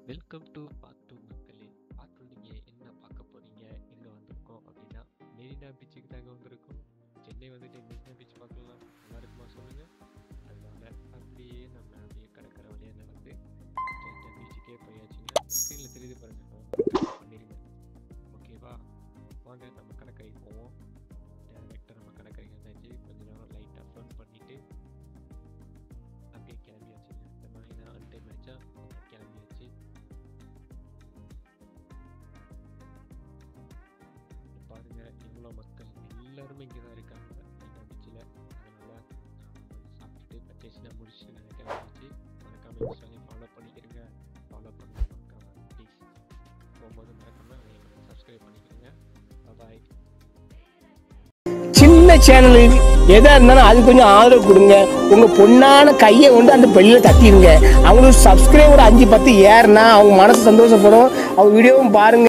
Welcome to part 2 மக்களே. Part 2 நீங்கள் என்ன பார்க்க போகிறீங்க, எங்கே வந்திருக்கோம் அப்படின்னா மெரினா பீச்சுக்கு தாங்க வந்திருக்கோம். சென்னை வந்துட்டு மெரினா பீச் பார்க்கலாம், நல்லா இருக்குமா சொல்லுங்கள். அதனால அப்படியே கடற்கரை வழியாக நடந்து ஸ்ட்ரைட்டாக பீச்சுக்கே போயாச்சுங்க. ஸ்க்ரீனில் தெரியுது பாருங்கள், பண்ணிடுங்க. ஓகேவா, வாங்க நம்ம கடற்கரைக்கு போவோம். டேரெக்டாக நம்ம கடற்கரைக்கு வந்தாச்சு. கொஞ்ச நேரம் லைட்டாக ஃபன் பண்ணிவிட்டு அப்படியே கிளம்பியாச்சுங்க. இந்த மாதிரி தான் அன்டைம் ஆச்சா கிளம்பியாச்சு. பாருங்க, இவ்வளோ மக்கள் எல்லாருமே இங்கே தான் இருக்காங்க மெரினா பீச்சில். அதனால் சாப்பிட்டுட்டு பர்ச்சேஸ்லாம் முடிச்சுட்டு நாங்கள் கிளம்பிச்சு. மறக்காமல் இன்ஸ்டாலையும் ஃபாலோ பண்ணிக்கிறேங்க. ஃபாலோ பண்ண மறக்காமல் ப்ளீஸ். போகும்போது மறக்காமல் சப்ஸ்கிரைப் பண்ணிக்கிறேங்க. பாய். சின்ன சேனல் எதா இருந்தாலும் அது கொஞ்சம் ஆதரவு கொடுங்க. உங்க பொண்ணான கையை கொண்டு அந்த பெல்லில தட்டிடுங்க. அவங்களுக்கு சப்ஸ்கிரைபர் 5-10 ஏறுனா அவங்க மனசு சந்தோஷப்படும். அவங்க வீடியோவும் பாருங்க.